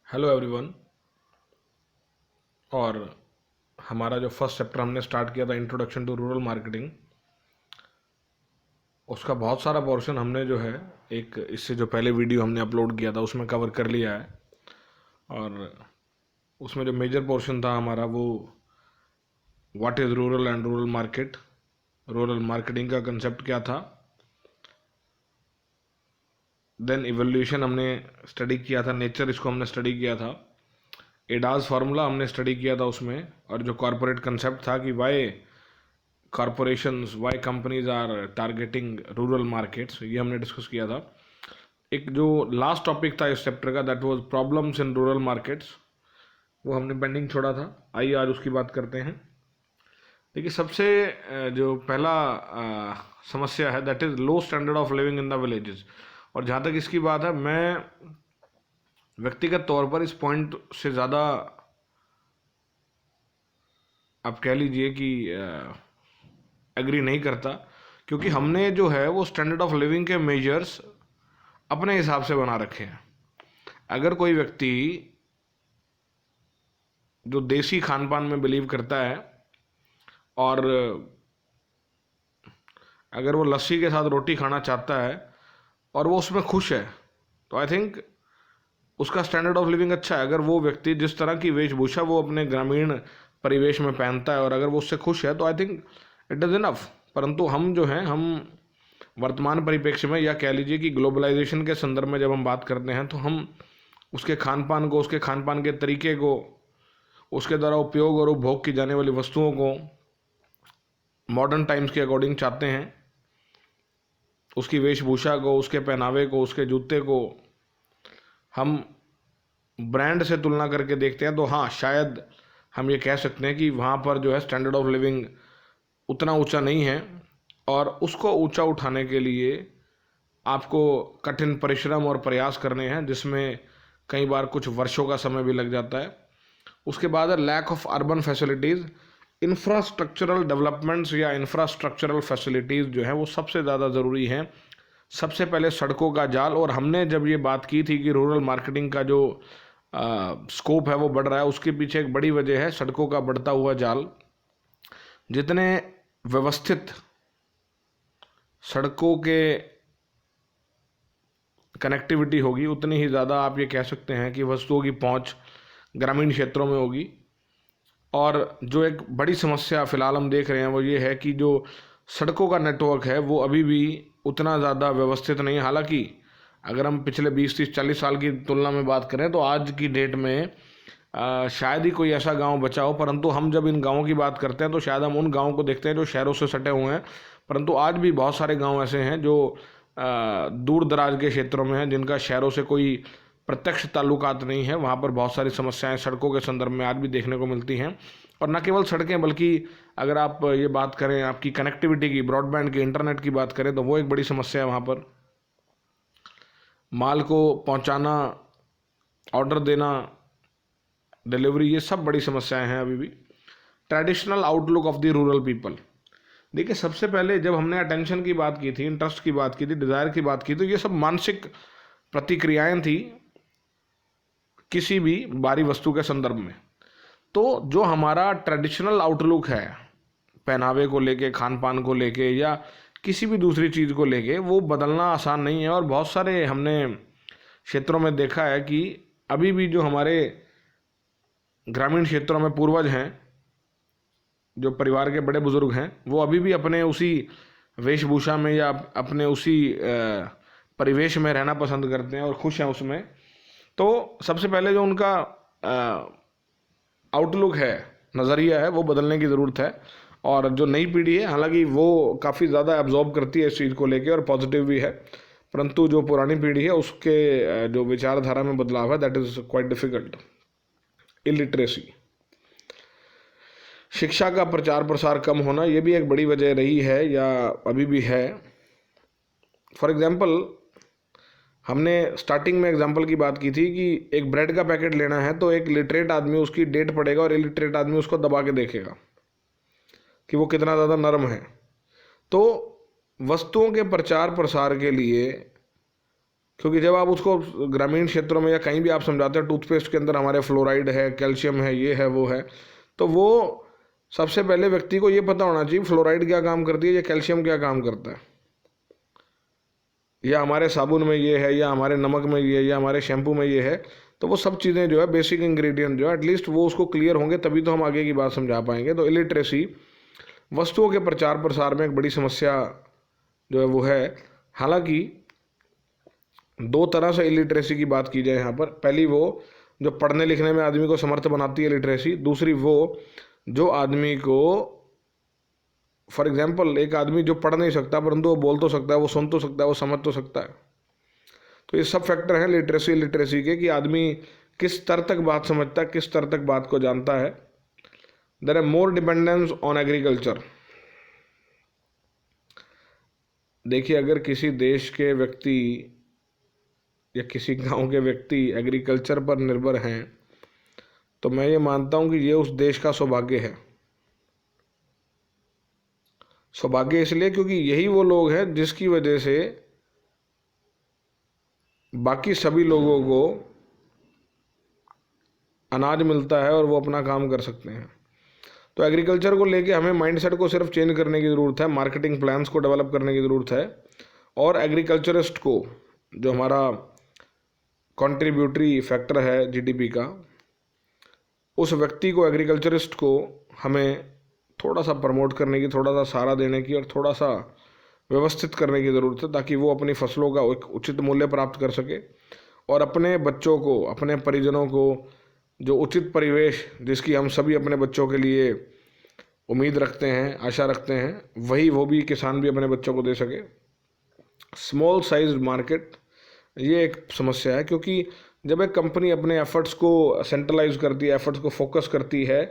Hello everyone. और हमारा जो फर्स्ट चैप्टर हमने स्टार्ट किया था इंट्रोडक्शन टू रूरल मार्केटिंग, उसका बहुत सारा पोर्शन हमने जो है एक इससे जो पहले वीडियो हमने अपलोड किया था उसमें कवर कर लिया है। और उसमें जो मेजर पोर्शन था हमारा वो what is rural and rural market, rural marketing का कंसेप्ट क्या था, देन इवोल्यूशन हमने स्टडी किया था, नेचर इसको हमने स्टडी किया था, एडाज फार्मूला हमने स्टडी किया था उसमें, और जो कॉरपोरेट कंसेप्ट था कि why corporations, why companies are targeting rural markets, ये हमने डिस्कस किया था। एक जो लास्ट टॉपिक था इस चैप्टर का that was problems in rural markets, वो हमने पेंडिंग छोड़ा था। आइए आज उसकी बात करते हैं। देखिए सबसे जो पहला समस्या है that is low standard of living in the villages. और जहाँ तक इसकी बात है, मैं व्यक्तिगत तौर पर इस पॉइंट से ज़्यादा आप कह लीजिए कि एग्री नहीं करता, क्योंकि हमने जो है वो स्टैंडर्ड ऑफ लिविंग के मेजर्स अपने हिसाब से बना रखे हैं। अगर कोई व्यक्ति जो देसी खान पान में बिलीव करता है और अगर वो लस्सी के साथ रोटी खाना चाहता है और वो उसमें खुश है, तो आई थिंक उसका स्टैंडर्ड ऑफ लिविंग अच्छा है। अगर वो व्यक्ति जिस तरह की वेशभूषा वो अपने ग्रामीण परिवेश में पहनता है और अगर वो उससे खुश है, तो I think it is enough. परंतु हम जो हैं, हम वर्तमान परिप्रेक्ष्य में या कह लीजिए कि ग्लोबलाइजेशन के संदर्भ में जब हम बात करते हैं, तो हम उसके खान पान को, उसके खान पान के तरीके को, उसके द्वारा उपयोग और उपभोग की जाने वाली वस्तुओं को मॉडर्न टाइम्स के अकॉर्डिंग चाहते हैं। उसकी वेशभूषा को, उसके पहनावे को, उसके जूते को हम ब्रांड से तुलना करके देखते हैं, तो हाँ शायद हम ये कह सकते हैं कि वहाँ पर जो है स्टैंडर्ड ऑफ लिविंग उतना ऊंचा नहीं है, और उसको ऊंचा उठाने के लिए आपको कठिन परिश्रम और प्रयास करने हैं, जिसमें कई बार कुछ वर्षों का समय भी लग जाता है। उसके बाद है lack of urban facilities. Infrastructural developments या इंफ्रास्ट्रक्चरल फैसिलिटीज़ जो है वो सबसे ज़्यादा ज़रूरी हैं। सबसे पहले सड़कों का जाल, और हमने जब ये बात की थी कि रूरल मार्केटिंग का जो स्कोप है वो बढ़ रहा है, उसके पीछे एक बड़ी वजह है सड़कों का बढ़ता हुआ जाल। जितने व्यवस्थित सड़कों के कनेक्टिविटी होगी, उतनी ही ज़्यादा आप ये कह सकते हैं कि वस्तुओं की पहुंच ग्रामीण क्षेत्रों में होगी। और जो एक बड़ी समस्या फ़िलहाल हम देख रहे हैं वो ये है कि जो सड़कों का नेटवर्क है वो अभी भी उतना ज़्यादा व्यवस्थित नहीं है। हालांकि अगर हम पिछले 20-30-40 साल की तुलना में बात करें, तो आज की डेट में शायद ही कोई ऐसा गांव बचा हो। परंतु हम जब इन गांवों की बात करते हैं तो शायद हम उन गांवों को देखते हैं जो शहरों से सटे हुए हैं, परंतु आज भी बहुत सारे गांव ऐसे हैं जो दूर दराज के क्षेत्रों में हैं, जिनका शहरों से कोई प्रत्यक्ष ताल्लुकात नहीं है। वहाँ पर बहुत सारी समस्याएं सड़कों के संदर्भ में आज भी देखने को मिलती हैं। और न केवल सड़कें, बल्कि अगर आप ये बात करें आपकी कनेक्टिविटी की, ब्रॉडबैंड की, इंटरनेट की बात करें, तो वो एक बड़ी समस्या है। वहाँ पर माल को पहुँचाना, ऑर्डर देना, डिलीवरी, ये सब बड़ी समस्याएं हैं अभी भी। Traditional outlook of the rural people. देखिए सबसे पहले जब हमने अटेंशन की बात की थी, इंटरेस्ट की बात की थी, डिज़ायर की बात की, तो ये सब मानसिक प्रतिक्रियाएं थी किसी भी बाहरी वस्तु के संदर्भ में। तो जो हमारा ट्रेडिशनल आउटलुक है पहनावे को लेके, खान पान को लेके, या किसी भी दूसरी चीज़ को लेके, वो बदलना आसान नहीं है। और बहुत सारे हमने क्षेत्रों में देखा है कि अभी भी जो हमारे ग्रामीण क्षेत्रों में पूर्वज हैं, जो परिवार के बड़े बुजुर्ग हैं, वो अभी भी अपने उसी वेशभूषा में या अपने उसी परिवेश में रहना पसंद करते हैं और खुश हैं उसमें। तो सबसे पहले जो उनका आउटलुक है, नज़रिया है, वो बदलने की ज़रूरत है। और जो नई पीढ़ी है, हालांकि वो काफ़ी ज़्यादा एब्जॉर्ब करती है इस चीज़ को लेके और पॉजिटिव भी है, परंतु जो पुरानी पीढ़ी है उसके जो विचारधारा में बदलाव है that is quite difficult. Illiteracy, शिक्षा का प्रचार प्रसार कम होना, ये भी एक बड़ी वजह रही है या अभी भी है। फॉर एग्जांपल, हमने स्टार्टिंग में एग्जांपल की बात की थी कि एक ब्रेड का पैकेट लेना है तो एक लिटरेट आदमी उसकी डेट पढ़ेगा और इलिटरेट आदमी उसको दबा के देखेगा कि वो कितना ज़्यादा नरम है। तो वस्तुओं के प्रचार प्रसार के लिए क्योंकि जब आप उसको ग्रामीण क्षेत्रों में या कहीं भी आप समझाते हैं टूथपेस्ट के अंदर हमारे फ्लोराइड है, कैल्शियम है, ये है, वो है, तो वो सबसे पहले व्यक्ति को ये पता होना चाहिए फ्लोराइड क्या काम करती है या कैल्शियम क्या काम करता है, या हमारे साबुन में ये है, या हमारे नमक में ये है, या हमारे शैम्पू में ये है। तो वो सब चीज़ें जो है बेसिक इंग्रेडिएंट जो है एटलीस्ट वो उसको क्लियर होंगे, तभी तो हम आगे की बात समझा पाएंगे। तो इलिटरेसी वस्तुओं के प्रचार प्रसार में एक बड़ी समस्या जो है वो है। हालांकि दो तरह से इलिटरेसी की बात की जाए यहाँ पर, पहली वो जो पढ़ने लिखने में आदमी को समर्थ बनाती है लिटरेसी, दूसरी वो जो आदमी को, फॉर एग्जाम्पल एक आदमी जो पढ़ नहीं सकता परंतु वो बोल तो सकता है, वो सुन तो सकता है, वो समझ तो सकता है। तो ये सब फैक्टर हैं लिटरेसी के, कि आदमी किस स्तर तक बात समझता है, किस स्तर तक बात को जानता है। There are more dependence on agriculture. देखिए, अगर किसी देश के व्यक्ति या किसी गांव के व्यक्ति एग्रीकल्चर पर निर्भर हैं, तो मैं ये मानता हूं कि ये उस देश का सौभाग्य है। सौभाग्य इसलिए क्योंकि यही वो लोग हैं जिसकी वजह से बाकी सभी लोगों को अनाज मिलता है और वो अपना काम कर सकते हैं। तो एग्रीकल्चर को लेके हमें माइंडसेट को सिर्फ चेंज करने की ज़रूरत है, मार्केटिंग प्लान्स को डेवलप करने की ज़रूरत है, और एग्रीकल्चरिस्ट को, जो हमारा कंट्रीब्यूटरी फैक्टर है जीडीपी का, उस व्यक्ति को, एग्रीकल्चरिस्ट को हमें थोड़ा सा प्रमोट करने की, थोड़ा सा सहारा देने की और थोड़ा सा व्यवस्थित करने की ज़रूरत है, ताकि वो अपनी फसलों का एक उचित मूल्य प्राप्त कर सके और अपने बच्चों को, अपने परिजनों को जो उचित परिवेश जिसकी हम सभी अपने बच्चों के लिए उम्मीद रखते हैं, आशा रखते हैं, वही वो भी किसान भी अपने बच्चों को दे सके। स्मॉल साइज मार्केट, ये एक समस्या है, क्योंकि जब एक कंपनी अपने एफर्ट्स को सेंट्रलाइज करती है, एफर्ट्स को फोकस करती है,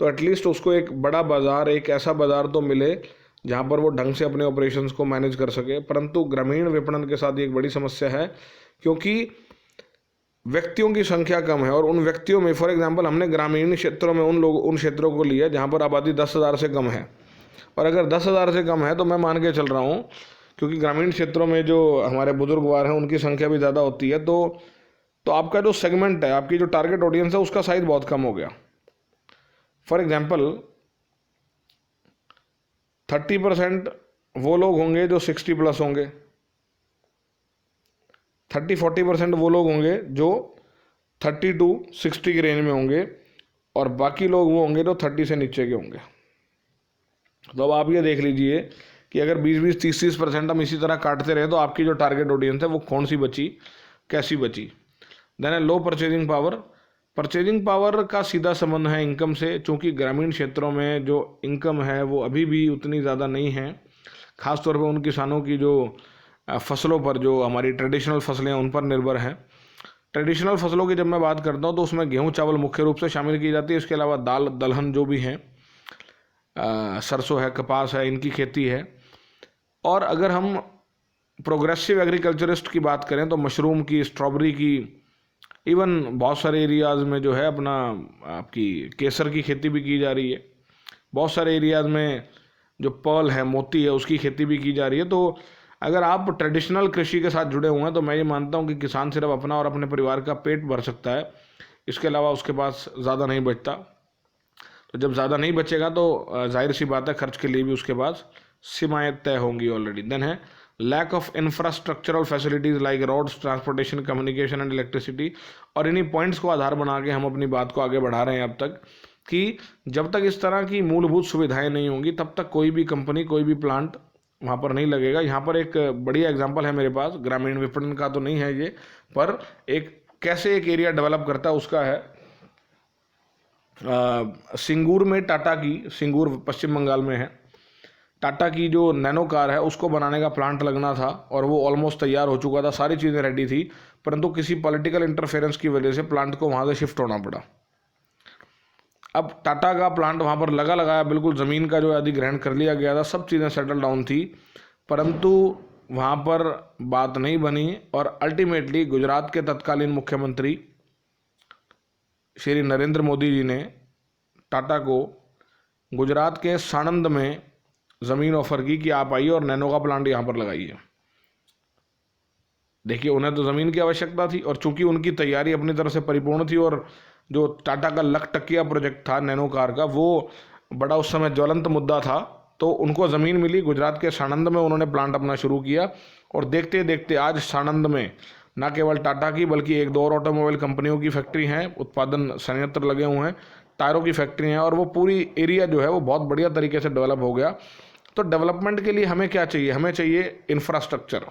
तो एटलीस्ट उसको एक बड़ा बाज़ार, एक ऐसा बाज़ार तो मिले जहाँ पर वो ढंग से अपने ऑपरेशंस को मैनेज कर सके। परंतु ग्रामीण विपणन के साथ एक बड़ी समस्या है, क्योंकि व्यक्तियों की संख्या कम है, और उन व्यक्तियों में, फॉर एग्जांपल हमने ग्रामीण क्षेत्रों में उन क्षेत्रों को लिया जहाँ पर आबादी 10,000 से कम है, और अगर 10,000 से कम है तो मैं मान के चल रहा हूँ, क्योंकि ग्रामीण क्षेत्रों में जो हमारे बुजुर्गवार हैं उनकी संख्या भी ज़्यादा होती है, तो आपका जो सेगमेंट है, आपकी जो टारगेट ऑडियंस है, उसका साइज बहुत कम हो गया। फॉर एग्जाम्पल 30% वो लोग होंगे जो 60+ होंगे, 30-40% वो लोग होंगे जो 30 to 60 की रेंज में होंगे, और बाकी लोग वो होंगे जो 30 से नीचे के होंगे। तो अब आप ये देख लीजिए कि अगर 20-20, 30-30% हम इसी तरह काटते रहे तो आपकी जो टारगेट ऑडियंस है वो कौन सी बची, कैसी बची। देन है लो परचेजिंग पावर। परचेजिंग पावर का सीधा संबंध है इनकम से, चूँकि ग्रामीण क्षेत्रों में जो इनकम है वो अभी भी उतनी ज़्यादा नहीं है, ख़ासतौर पर उन किसानों की जो फसलों पर, जो हमारी ट्रेडिशनल फसलें हैं उन पर निर्भर हैं। ट्रेडिशनल फसलों की जब मैं बात करता हूँ तो उसमें गेहूँ चावल मुख्य रूप से शामिल की जाती है। इसके अलावा दाल दलहन जो भी हैं, सरसों है, कपास है, इनकी खेती है। और अगर हम प्रोग्रेसिव एग्रीकल्चरिस्ट की बात करें तो मशरूम की, स्ट्रॉबेरी की, इवन बहुत सारे एरियाज़ में जो है अपना आपकी केसर की खेती भी की जा रही है। बहुत सारे एरियाज़ में जो पर्ल है, मोती है, उसकी खेती भी की जा रही है। तो अगर आप ट्रेडिशनल कृषि के साथ जुड़े हुए हैं तो मैं ये मानता हूँ कि किसान सिर्फ अपना और अपने परिवार का पेट भर सकता है, इसके अलावा उसके पास ज़्यादा नहीं बचता। तो जब ज़्यादा नहीं बचेगा तो जाहिर सी बात है खर्च के लिए भी उसके पास सीमाएँ तय होंगी ऑलरेडी। देन है lack of infrastructural facilities like roads, transportation, communication and electricity. और इन्हीं पॉइंट्स को आधार बना के हम अपनी बात को आगे बढ़ा रहे हैं अब तक, कि जब तक इस तरह की मूलभूत सुविधाएं नहीं होंगी तब तक कोई भी कंपनी, कोई भी प्लांट वहाँ पर नहीं लगेगा। यहाँ पर एक बढ़िया एग्जांपल है मेरे पास, ग्रामीण विपणन का तो नहीं है ये, पर एक कैसे एक एरिया डेवलप करता है उसका है। सिंगूर में टाटा की, सिंगूर पश्चिम बंगाल में है, टाटा की जो नैनो कार है उसको बनाने का प्लांट लगना था और वो ऑलमोस्ट तैयार हो चुका था, सारी चीज़ें रेडी थी, परंतु किसी पॉलिटिकल इंटरफेरेंस की वजह से प्लांट को वहाँ से शिफ्ट होना पड़ा। अब टाटा का प्लांट वहाँ पर लगाया, बिल्कुल ज़मीन का जो अधिग्रहण कर लिया गया था, सब चीज़ें सेटल डाउन थी, परंतु वहाँ पर बात नहीं बनी और अल्टीमेटली गुजरात के तत्कालीन मुख्यमंत्री श्री नरेंद्र मोदी जी ने टाटा को गुजरात के साणंद में ज़मीन ऑफर की कि आप आइए और नैनो का प्लांट यहाँ पर लगाइए। देखिए उन्हें तो ज़मीन की आवश्यकता थी, और चूंकि उनकी तैयारी अपनी तरफ से परिपूर्ण थी, और जो टाटा का लखटकिया प्रोजेक्ट था नैनो कार का, वो बड़ा उस समय ज्वलंत मुद्दा था, तो उनको ज़मीन मिली। गुजरात के साणंद में उन्होंने प्लांट अपना शुरू किया, और देखते देखते आज साणंद में न केवल टाटा की बल्कि एक दो और ऑटोमोबाइल कंपनियों की फैक्ट्री हैं, उत्पादन संयंत्र लगे हुए हैं, टायरों की फैक्ट्री हैं, और वो पूरी एरिया जो है वो बहुत बढ़िया तरीके से डेवलप हो गया। तो डेवलपमेंट के लिए हमें क्या चाहिए? हमें चाहिए इंफ्रास्ट्रक्चर,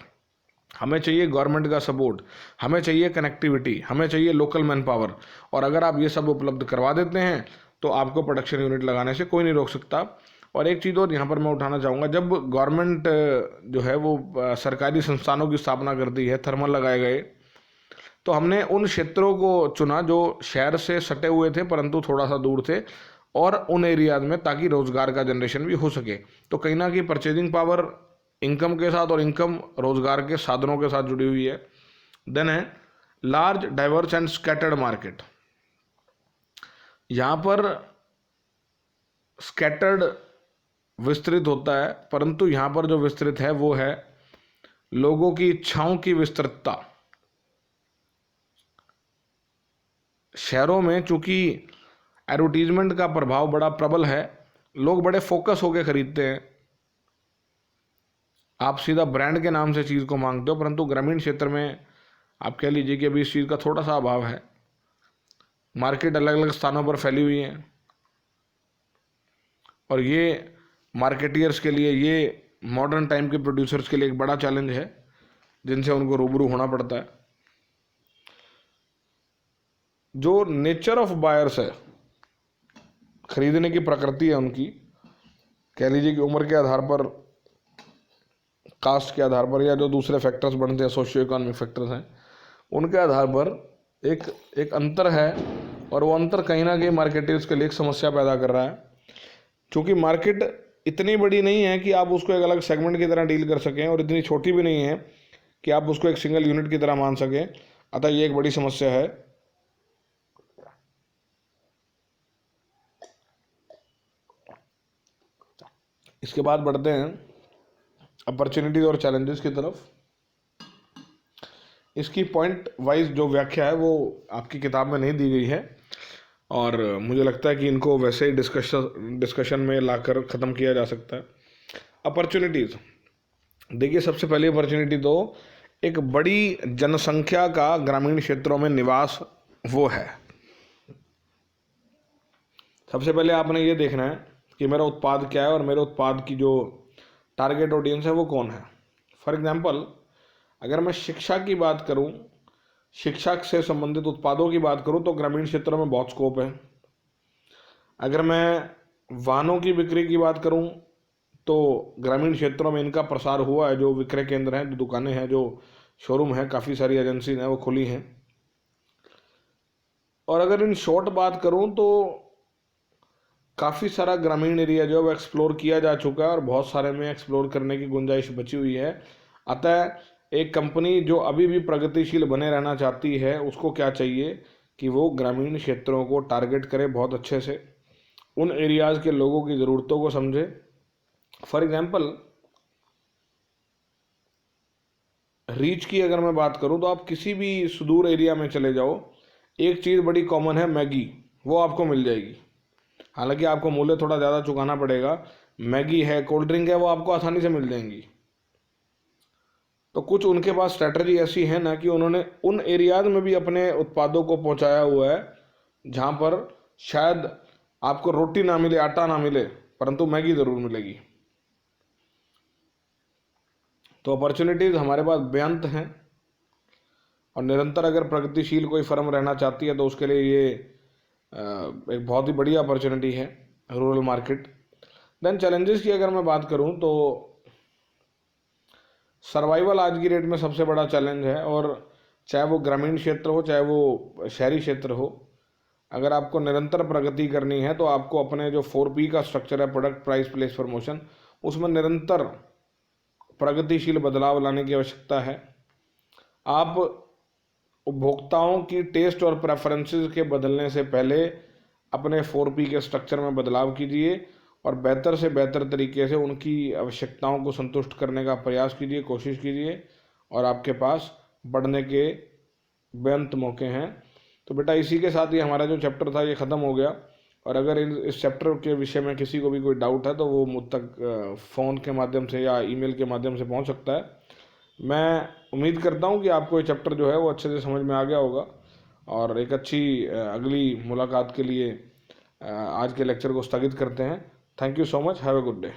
हमें चाहिए गवर्नमेंट का सपोर्ट, हमें चाहिए कनेक्टिविटी, हमें चाहिए लोकल मैन पावर। और अगर आप ये सब उपलब्ध करवा देते हैं तो आपको प्रोडक्शन यूनिट लगाने से कोई नहीं रोक सकता। और एक चीज़ और यहाँ पर मैं उठाना चाहूँगा, जब गवर्नमेंट जो है वो सरकारी संस्थानों की स्थापना करती है, थर्मल लगाए गए, तो हमने उन क्षेत्रों को चुना जो शहर से सटे हुए थे परंतु थोड़ा सा दूर थे, और उन एरियाज में, ताकि रोजगार का जनरेशन भी हो सके। तो कहीं ना कहीं परचेजिंग पावर इनकम के साथ, और इनकम रोजगार के साधनों के साथ जुड़ी हुई है। देन है large diverse and scattered market. यहाँ पर स्कैटर्ड विस्तृत होता है, परंतु यहाँ पर जो विस्तृत है वो है लोगों की इच्छाओं की विस्तृतता। शहरों में चूंकि एडवर्टीजमेंट का प्रभाव बड़ा प्रबल है, लोग बड़े फोकस होकर खरीदते हैं, आप सीधा ब्रांड के नाम से चीज़ को मांगते हो। परंतु ग्रामीण क्षेत्र में आप कह लीजिए कि अभी इस चीज़ का थोड़ा सा अभाव है। मार्केट अलग अलग स्थानों पर फैली हुई है, और ये मार्केटियर्स के लिए, ये मॉडर्न टाइम के प्रोड्यूसर्स के लिए एक बड़ा चैलेंज है, जिनसे उनको रूबरू होना पड़ता है। जो नेचर ऑफ बायर्स है, खरीदने की प्रकृति है उनकी, कह लीजिए कि उम्र के आधार पर, कास्ट के आधार पर, या जो दूसरे फैक्टर्स बनते हैं, सोशियो इकोनॉमिक फैक्टर्स हैं, उनके आधार पर एक अंतर है। और वो अंतर कहीं ना कहीं मार्केटर्स के लिए एक समस्या पैदा कर रहा है, क्योंकि मार्केट इतनी बड़ी नहीं है कि आप उसको एक अलग सेगमेंट की तरह डील कर सकें, और इतनी छोटी भी नहीं है कि आप उसको एक सिंगल यूनिट की तरह मान सकें। अतः ये एक बड़ी समस्या है। इसके बाद बढ़ते हैं अपॉर्चुनिटीज और चैलेंजेस की तरफ। इसकी पॉइंट वाइज जो व्याख्या है वो आपकी किताब में नहीं दी गई है, और मुझे लगता है कि इनको वैसे ही डिस्कशन में लाकर ख़त्म किया जा सकता है। अपॉर्चुनिटीज़, देखिए सबसे पहली अपॉर्चुनिटी तो एक बड़ी जनसंख्या का ग्रामीण क्षेत्रों में निवास वो है। सबसे पहले आपने ये देखना है कि मेरा उत्पाद क्या है, और मेरे उत्पाद की जो टारगेट ऑडियंस है वो कौन है। फॉर एग्जांपल, अगर मैं शिक्षा की बात करूं, शिक्षा से संबंधित उत्पादों की बात करूं, तो ग्रामीण क्षेत्रों में बहुत स्कोप है। अगर मैं वाहनों की बिक्री की बात करूं, तो ग्रामीण क्षेत्रों में इनका प्रसार हुआ है। जो विक्रय केंद्र हैं, जो दुकानें हैं, जो शोरूम हैं, काफ़ी सारी एजेंसी हैं वो खुली हैं। और अगर इन शॉर्ट बात करूं तो काफ़ी सारा ग्रामीण एरिया जो है वो एक्सप्लोर किया जा चुका है, और बहुत सारे में एक्सप्लोर करने की गुंजाइश बची हुई है। अतः एक कंपनी जो अभी भी प्रगतिशील बने रहना चाहती है, उसको क्या चाहिए कि वो ग्रामीण क्षेत्रों को टारगेट करे बहुत अच्छे से, उन एरियाज़ के लोगों की ज़रूरतों को समझे। फॉर एग्जांपल, रीच की अगर मैं बात करूं, तो आप किसी भी सुदूर एरिया में चले जाओ, एक चीज़ बड़ी कॉमन है, मैगी, वो आपको मिल जाएगी। हालांकि आपको मूल्य थोड़ा ज़्यादा चुकाना पड़ेगा। मैगी है, कोल्ड ड्रिंक है, वो आपको आसानी से मिल जाएंगी। तो कुछ उनके पास स्ट्रैटेजी ऐसी है ना कि उन्होंने उन एरियाज में भी अपने उत्पादों को पहुंचाया हुआ है जहां पर शायद आपको रोटी ना मिले, आटा ना मिले, परंतु मैगी ज़रूर मिलेगी। तो अपॉर्चुनिटीज़ हमारे पास बेअंत हैं, और निरंतर अगर प्रगतिशील कोई फर्म रहना चाहती है तो उसके लिए ये एक बहुत ही बढ़िया अपॉर्चुनिटी है, रूरल मार्केट। देन चैलेंजेस की अगर मैं बात करूं तो सर्वाइवल आज की डेट में सबसे बड़ा चैलेंज है, और चाहे वो ग्रामीण क्षेत्र हो चाहे वो शहरी क्षेत्र हो, अगर आपको निरंतर प्रगति करनी है तो आपको अपने जो 4P का स्ट्रक्चर है, प्रोडक्ट, प्राइस, प्लेस, प्रमोशन, उसमें निरंतर प्रगतिशील बदलाव लाने की आवश्यकता है। आप उपभोक्ताओं की टेस्ट और प्रेफरेंसेस के बदलने से पहले अपने 4P के स्ट्रक्चर में बदलाव कीजिए, और बेहतर से बेहतर तरीके से उनकी आवश्यकताओं को संतुष्ट करने का प्रयास कीजिए, कोशिश कीजिए, और आपके पास बढ़ने के बेअंत मौके हैं। तो बेटा इसी के साथ ही हमारा जो चैप्टर था ये ख़त्म हो गया। और अगर इस चैप्टर के विषय में किसी को भी कोई डाउट है तो वो मुझ तक फ़ोन के माध्यम से या ईमेल के माध्यम से पहुंच सकता है। मैं उम्मीद करता हूं कि आपको ये चैप्टर जो है वो अच्छे से समझ में आ गया होगा। और एक अच्छी अगली मुलाकात के लिए आज के लेक्चर को स्थगित करते हैं। Thank you so much. Have a good day.